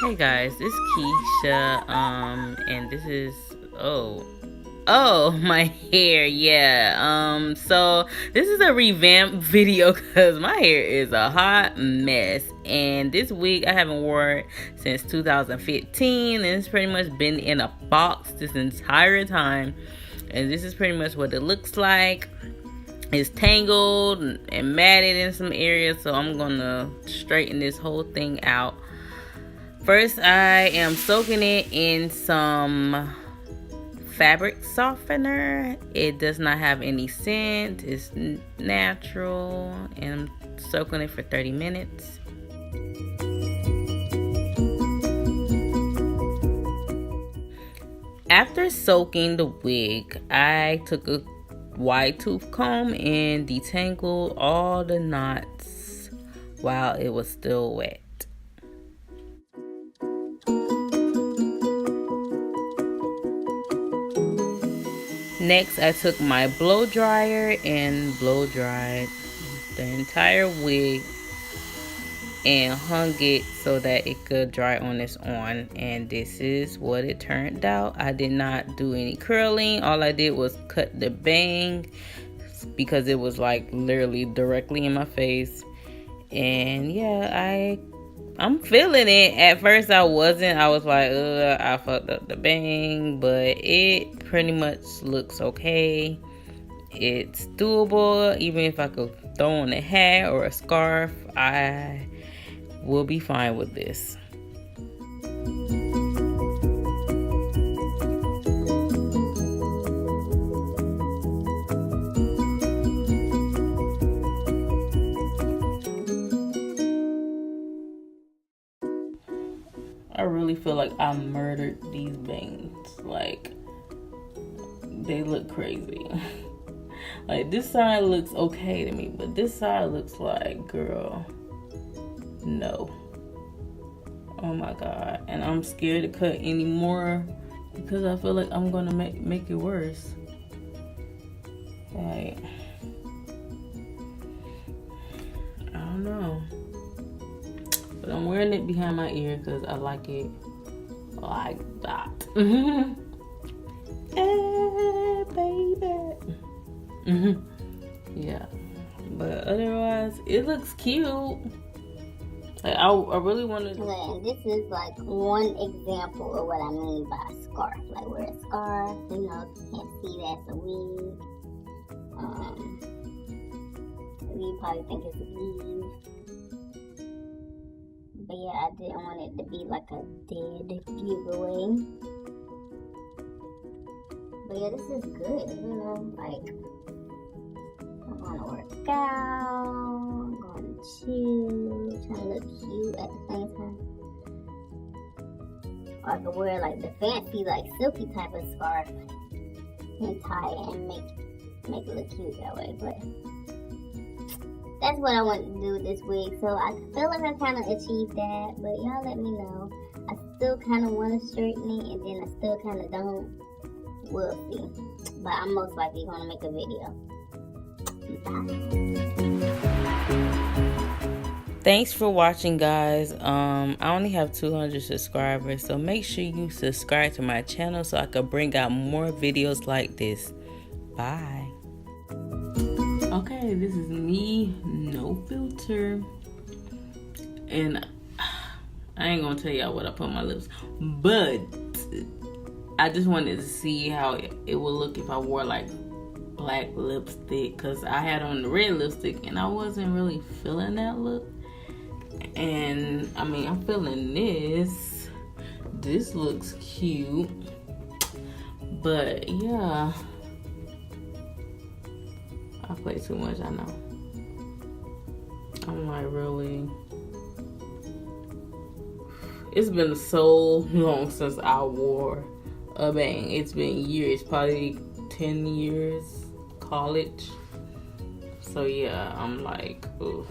Hey guys, this is Keisha, and this is, my hair, yeah. So this is a revamp video because my hair is a hot mess, and this wig I haven't worn it since 2015, and it's pretty much been in a box this entire time, and this is pretty much what it looks like. It's tangled and matted in some areas, so I'm gonna straighten this whole thing out. First, I am soaking it in some fabric softener. It does not have any scent. It's natural, and I'm soaking it for 30 minutes. After soaking the wig, I took a wide tooth comb and detangled all the knots while it was still wet. Next, I took my blow dryer and blow dried the entire wig and hung it so that it could dry on its own. And this is what it turned out. I did not do any curling. All I did was cut the bang because it was like literally directly in my face. And yeah, I'm feeling it. At first I wasn't. I was like, I fucked up the bang, but it pretty much looks okay. It's doable. Even if I could throw on a hat or a scarf, I will be fine with this. I really feel like I murdered these bangs. Like, they look crazy. Like, this side looks okay to me, but this side looks like, girl, no. Oh my God. And I'm scared to cut anymore because I feel like I'm gonna make it worse. Like, I don't know. But I'm wearing it behind my ear because I like it like that. Hey, baby. Yeah. But otherwise, it looks cute. Like, I really wanted to... And this is like one example of what I mean by a scarf. Like, wear a scarf, you can't see that's a wig. You probably think it's a weave. But yeah, I didn't want it to be like a dead giveaway. But yeah, this is good, like, I'm gonna work out, I'm gonna chill, trying to look cute at the same time. Or I could wear like the fancy, like silky type of scarf and tie it and make it look cute that way. But that's what I want to do with this wig. So I feel like I kind of achieved that, but y'all let me know. I still kind of want to straighten it, and then I still kind of don't. We'll see. But I'm most likely going to make a video. Bye. Thanks for watching, guys. I only have 200 subscribers, so make sure you subscribe to my channel so I can bring out more videos like this. Bye. Okay, this is me, no filter, and I ain't gonna tell y'all what I put on my lips, but I just wanted to see how it would look if I wore like black lipstick, because I had on the red lipstick and I wasn't really feeling that look. And I mean, I'm feeling this. This looks cute, but yeah, I play too much, I know. I'm like, really? It's been so long since I wore a bang. It's been years, probably 10 years, college. So yeah, I'm like, oof.